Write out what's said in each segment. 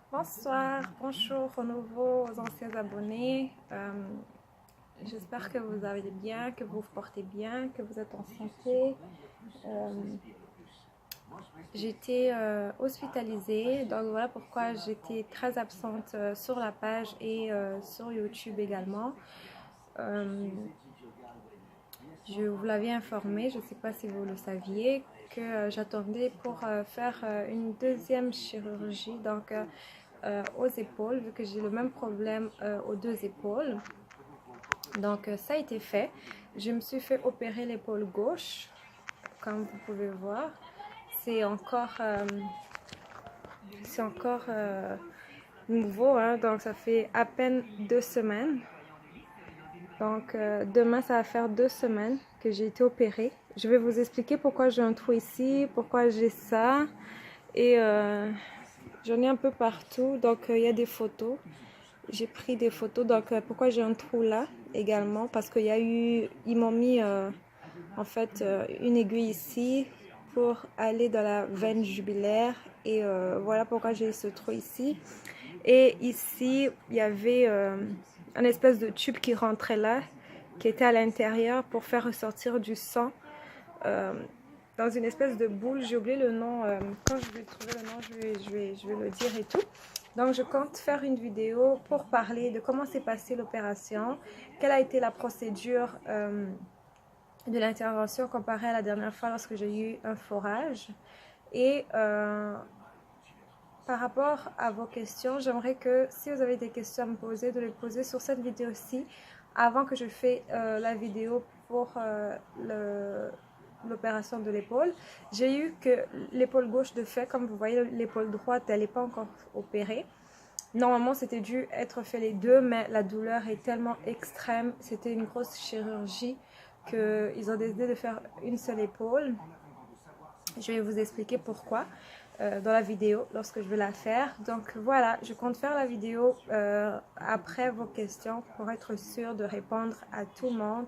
Bonsoir, bonjour aux nouveaux, aux anciens abonnés. J'espère que vous allez bien, que vous vous portez bien, que vous êtes en santé. Euh, J'étais hospitalisée, donc voilà pourquoi j'étais très absente sur la page et sur YouTube également. Euh, je vous l'avais informé, je ne sais pas si vous le saviez, que j'attendais pour faire une deuxième chirurgie, donc aux épaules, vu que j'ai le même problème aux deux épaules. Donc ça a été fait. Je me suis fait opérer l'épaule gauche, comme vous pouvez voir. C'est encore, nouveau, hein, donc ça fait à peine 2 semaines. Donc demain, ça va faire 2 semaines que j'ai été opérée. Je vais vous expliquer pourquoi j'ai un trou ici, pourquoi j'ai ça. Et j'en ai un peu partout, donc il y a des photos. J'ai pris des photos, donc pourquoi j'ai un trou là également, parce qu'il y a eu, ils m'ont mis en fait une aiguille ici pour aller dans la veine jugulaire et voilà pourquoi j'ai ce trou ici. Et ici, il y avait un espèce de tube qui rentrait là, qui était à l'intérieur pour faire ressortir du sang euh, dans une espèce de boule. J'ai oublié le nom. Quand je vais trouver le nom, je vais le dire et tout. Donc, je compte faire une vidéo pour parler de comment s'est passée l'opération, quelle a été la procédure de l'intervention comparée à la dernière fois lorsque j'ai eu un forage. Et par rapport à vos questions, j'aimerais que si vous avez des questions à me poser, de les poser sur cette vidéo-ci avant que je fasse la vidéo pour l'opération de l'épaule. J'ai eu que l'épaule gauche de fait, comme vous voyez, l'épaule droite, elle n'est pas encore opérée. Normalement, c'était dû être fait les deux, mais la douleur est tellement extrême. C'était une grosse chirurgie qu'ils ont décidé de faire une seule épaule. Je vais vous expliquer pourquoi dans la vidéo lorsque je vais la faire. Donc voilà, je compte faire la vidéo après vos questions pour être sûre de répondre à tout le monde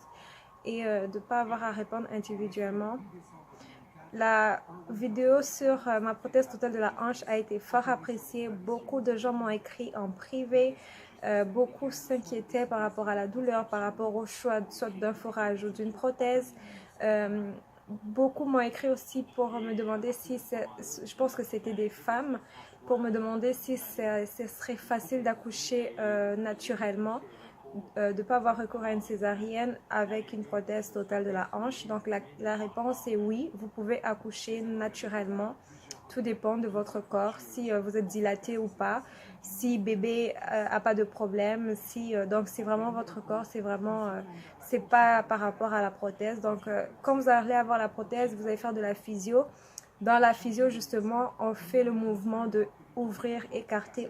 et de ne pas avoir à répondre individuellement. La vidéo sur ma prothèse totale de la hanche a été fort appréciée. Beaucoup de gens m'ont écrit en privé. Beaucoup s'inquiétaient par rapport à la douleur, par rapport au choix soit d'un forage ou d'une prothèse. Beaucoup m'ont écrit aussi pour me demander si je pense que c'était des femmes, pour me demander si ce serait facile d'accoucher naturellement, de ne pas avoir recours à une césarienne avec une prothèse totale de la hanche. Donc la réponse est oui, vous pouvez accoucher naturellement. Tout dépend de votre corps, si vous êtes dilaté ou pas, si bébé a pas de problème, si donc c'est vraiment votre corps, c'est vraiment c'est pas par rapport à la prothèse. Donc quand vous allez avoir la prothèse, vous allez faire de la physio. Dans la physio justement, on fait le mouvement de ouvrir, écarter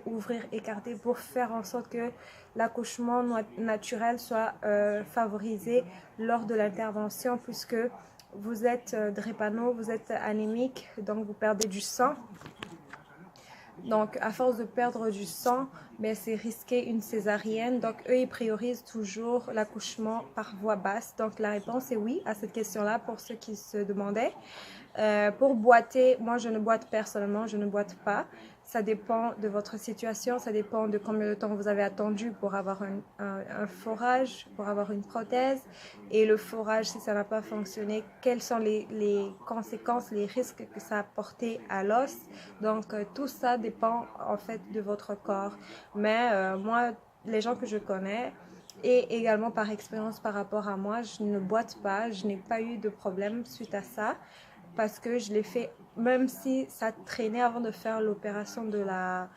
pour faire en sorte que l'accouchement naturel soit favorisé lors de l'intervention, puisque vous êtes drépano, vous êtes anémique, donc vous perdez du sang. Donc, à force de perdre du sang, ben, c'est risqué une césarienne. Donc, eux, ils priorisent toujours l'accouchement par voie basse. Donc, la réponse est oui à cette question-là pour ceux qui se demandaient. Pour boiter, moi, je ne boite personnellement, je ne boite pas. Ça dépend de votre situation, ça dépend de combien de temps vous avez attendu pour avoir un forage, pour avoir une prothèse. Et le forage, si ça n'a pas fonctionné, quelles sont les conséquences, les risques que ça a porté à l'os. Donc, tout ça dépend en fait de votre corps. Mais moi, les gens que je connais, et également par expérience par rapport à moi, je ne boite pas, je n'ai pas eu de problème suite à ça parce que je l'ai fait, même si ça traînait avant de faire l'opération de la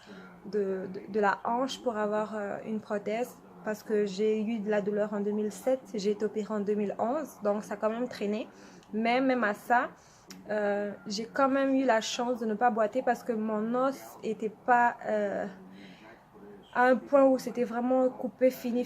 hanche pour avoir une prothèse, parce que j'ai eu de la douleur en 2007, j'ai été opérée en 2011, donc ça a quand même traîné. Mais même à ça, j'ai quand même eu la chance de ne pas boiter parce que mon os n'était pas à un point où c'était vraiment coupé, fini,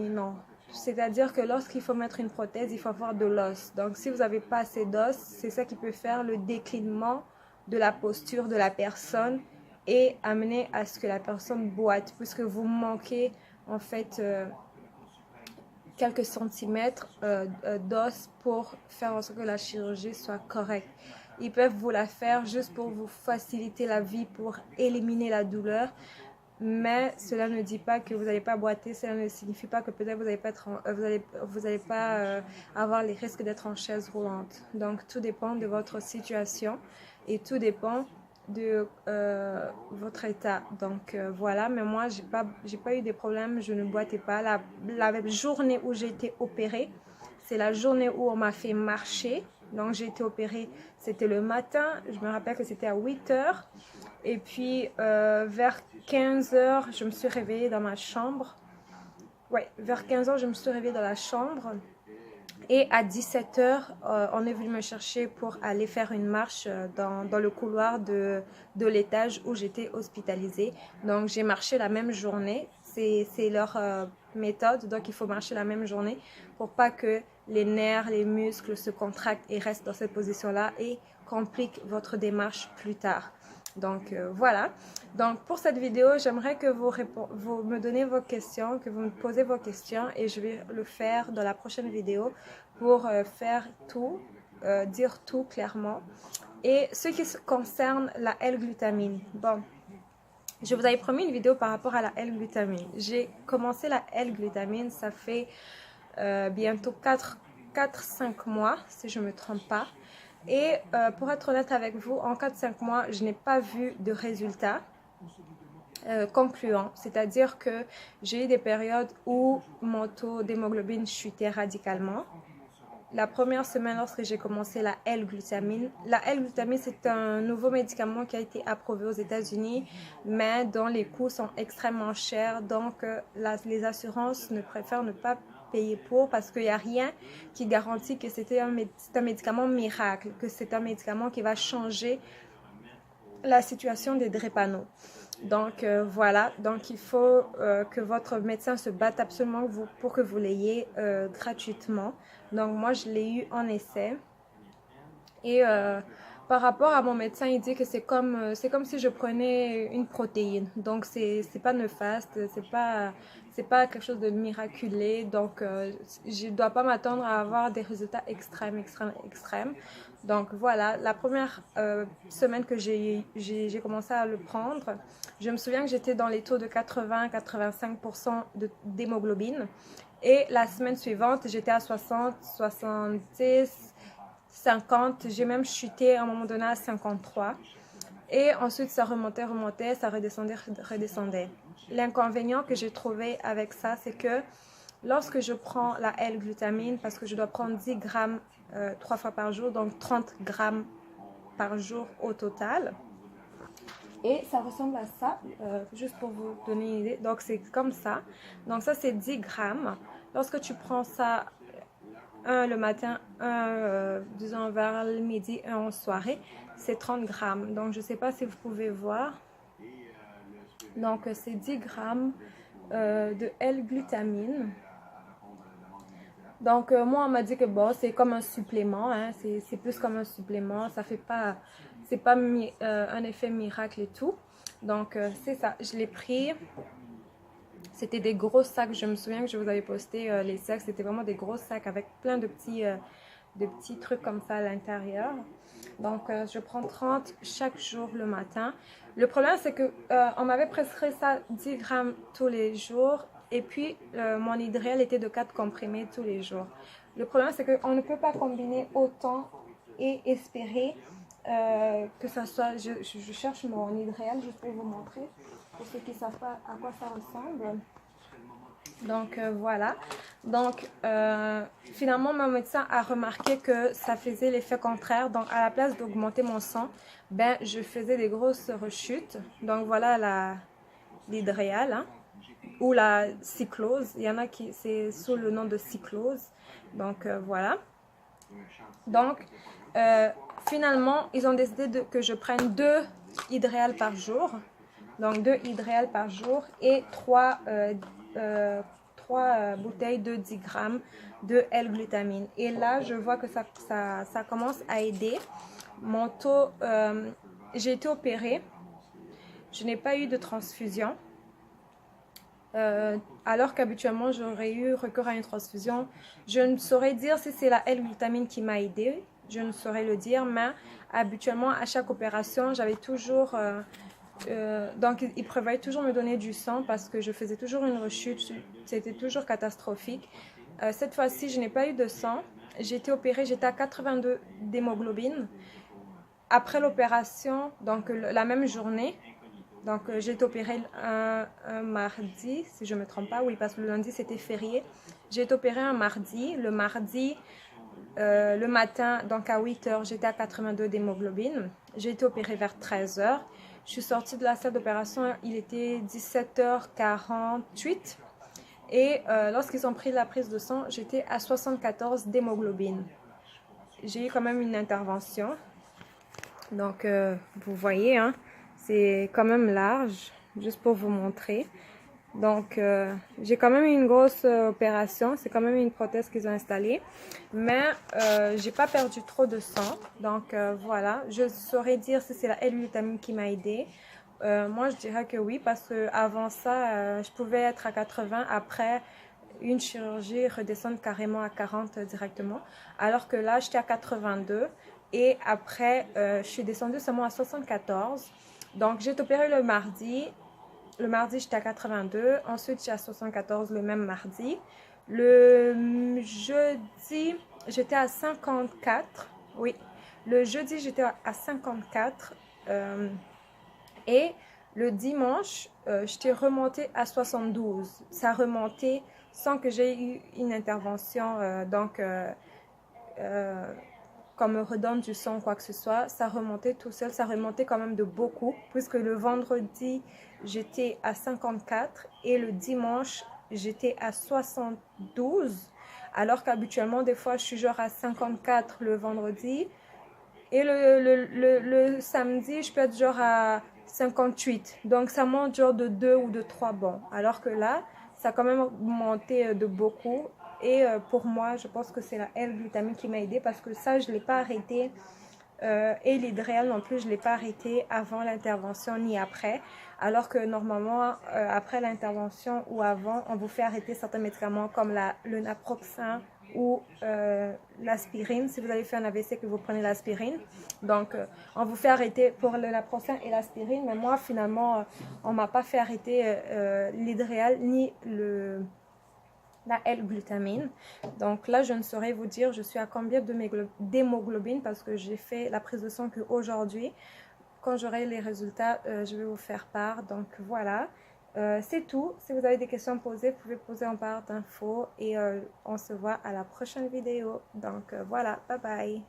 non. C'est-à-dire que lorsqu'il faut mettre une prothèse, il faut avoir de l'os. Donc, si vous n'avez pas assez d'os, c'est ça qui peut faire le déclinement de la posture de la personne et amener à ce que la personne boite, puisque vous manquez en fait quelques centimètres d'os pour faire en sorte que la chirurgie soit correcte. Ils peuvent vous la faire juste pour vous faciliter la vie, pour éliminer la douleur. mais cela ne dit pas que vous n'allez pas boiter, cela ne signifie pas que peut-être vous n'allez pas, avoir les risques d'être en chaise roulante. Donc tout dépend de votre situation et tout dépend de votre état. Donc voilà, mais moi j'ai pas eu de problème, je ne boitais pas. La journée où j'ai été opérée, c'est la journée où on m'a fait marcher. Donc j'ai été opérée, c'était le matin, je me rappelle que c'était à 8 heures. Et puis vers 15 heures, je me suis réveillée dans ma chambre. Ouais, vers 15 heures, je me suis réveillée dans la chambre. Et à 17 heures, on est venu me chercher pour aller faire une marche dans le couloir de l'étage où j'étais hospitalisée. Donc, j'ai marché la même journée. C'est leur méthode. Donc, il faut marcher la même journée pour pas que les nerfs, les muscles se contractent et restent dans cette position-là et compliquent votre démarche plus tard. Donc voilà, donc pour cette vidéo, j'aimerais que vous me donnez vos questions, que vous me posez vos questions et je vais le faire dans la prochaine vidéo pour faire tout, dire tout clairement. Et ce qui concerne la L-glutamine, bon, je vous avais promis une vidéo par rapport à la L-glutamine. J'ai commencé la L-glutamine, ça fait bientôt 4-5 mois, si je ne me trompe pas. Et pour être honnête avec vous, en 4-5 mois, je n'ai pas vu de résultats concluants. C'est-à-dire que j'ai eu des périodes où mon taux d'hémoglobine chutait radicalement. La première semaine, lorsque j'ai commencé la L-glutamine, c'est un nouveau médicament qui a été approuvé aux États-Unis, mais dont les coûts sont extrêmement chers. Donc, les assurances préfèrent ne pas payer pour parce qu'il n'y a rien qui garantit que c'est un médicament miracle, que c'est un médicament qui va changer la situation des drépano. Donc voilà, donc il faut que votre médecin se batte absolument pour que vous l'ayez gratuitement. Donc moi je l'ai eu en essai et par rapport à mon médecin, il dit que c'est comme si je prenais une protéine. Donc c'est pas néfaste, c'est pas quelque chose de miraculé. Donc je ne dois pas m'attendre à avoir des résultats extrêmes. Donc voilà, la première semaine que j'ai commencé à le prendre, je me souviens que j'étais dans les taux de 80-85% d'hémoglobine. Et la semaine suivante, j'étais à 60, 70, 50. J'ai même chuté à un moment donné à 53. Et ensuite, ça remontait, ça redescendait. L'inconvénient que j'ai trouvé avec ça, c'est que lorsque je prends la L-glutamine, parce que je dois prendre 10 grammes 3 fois par jour, donc 30 grammes par jour au total. Et ça ressemble à ça, juste pour vous donner une idée. Donc c'est comme ça. Donc ça c'est 10 grammes. Lorsque tu prends ça, un le matin, un disons vers le midi, un en soirée, c'est 30 grammes. Donc je ne sais pas si vous pouvez voir. Donc c'est 10 grammes de L-glutamine. Donc moi on m'a dit que bon c'est comme un supplément, hein, c'est plus comme un supplément, ça fait pas, c'est pas un effet miracle et tout. Donc c'est ça, je l'ai pris, c'était des gros sacs, je me souviens que je vous avais posté les sacs, c'était vraiment des gros sacs avec plein de petits trucs comme ça à l'intérieur. Donc je prends 30 chaque jour le matin. Le problème c'est que on m'avait prescrit ça 10 grammes tous les jours. Et puis, mon idéal était de 4 comprimés tous les jours. Le problème, c'est qu'on ne peut pas combiner autant et espérer que ça soit... Je cherche mon idéal, juste pour vous montrer, pour ceux qui ne savent pas à quoi ça ressemble. Donc, voilà. Donc, finalement, mon médecin a remarqué que ça faisait l'effet contraire. Donc, à la place d'augmenter mon sang, ben, je faisais des grosses rechutes. Donc, voilà l'idéal, hein. Ou la cyclose, il y en a qui c'est sous le nom de cyclose. Donc voilà. Donc finalement ils ont décidé que je prenne 2 hydréal par jour. Donc 2 hydréal par jour et 3 bouteilles de 10 grammes de L-glutamine. Et là je vois que ça commence à aider. Mon taux, j'ai été opérée, je n'ai pas eu de transfusion. Alors qu'habituellement j'aurais eu recours à une transfusion. Je ne saurais dire si c'est la L-glutamine qui m'a aidé, je ne saurais le dire, mais habituellement à chaque opération j'avais toujours Donc, ils prévoyaient toujours me donner du sang parce que je faisais toujours une rechute. C'était toujours catastrophique. Cette fois-ci, je n'ai pas eu de sang. J'ai été opérée, j'étais à 82 d'hémoglobine. Après l'opération, donc la même journée, donc j'ai été opérée un mardi, si je ne me trompe pas, oui, parce que le lundi c'était férié. J'ai été opérée un mardi. Le mardi, le matin, donc à 8 h, j'étais à 82 d'hémoglobine. J'ai été opérée vers 13 h. Je suis sortie de la salle d'opération, il était 17h48. Et lorsqu'ils ont pris la prise de sang, j'étais à 74 d'hémoglobine. J'ai eu quand même une intervention. Donc, vous voyez, hein, c'est quand même large, juste pour vous montrer. Donc, j'ai quand même eu une grosse opération. C'est quand même une prothèse qu'ils ont installée. Mais, j'ai pas perdu trop de sang. Donc, voilà. Je saurais dire si c'est la L-glutamine qui m'a aidée. Moi, je dirais que oui, parce que avant ça, je pouvais être à 80. Après une chirurgie, redescendre carrément à 40 directement. Alors que là, j'étais à 82. Et après, je suis descendue seulement à 74. Donc, j'ai été opérée le mardi. Le mardi, j'étais à 82. Ensuite, j'étais à 74 le même mardi. Le jeudi, j'étais à 54. Oui, le jeudi, j'étais à 54. Et le dimanche, j'étais remontée à 72. Ça remontait sans que j'aie eu une intervention. Qu'on me redonne du sang ou quoi que ce soit, ça remontait tout seul, ça remontait quand même de beaucoup, puisque le vendredi, j'étais à 54 et le dimanche, j'étais à 72, alors qu'habituellement, des fois, je suis genre à 54 le vendredi et le samedi, je peux être genre à 58. Donc, ça monte genre de 2 ou de 3 bons, alors que là, ça a quand même monté de beaucoup. Et pour moi, je pense que c'est la L-glutamine qui m'a aidée parce que ça, je ne l'ai pas arrêté. Et l'hydréal non plus, je ne l'ai pas arrêté avant l'intervention ni après. Alors que normalement, après l'intervention ou avant, on vous fait arrêter certains médicaments comme le naproxen ou l'aspirine. Si vous avez fait un AVC, que vous prenez l'aspirine. Donc, on vous fait arrêter pour le naproxen et l'aspirine. Mais moi, finalement, on ne m'a pas fait arrêter l'hydréal ni la L-glutamine. Donc là, je ne saurais vous dire je suis à combien d'hémoglobine parce que j'ai fait la prise de sang qu'aujourd'hui. Quand j'aurai les résultats, je vais vous faire part. Donc voilà, c'est tout. Si vous avez des questions à poser, vous pouvez poser en barre d'infos et on se voit à la prochaine vidéo. Donc voilà, bye bye.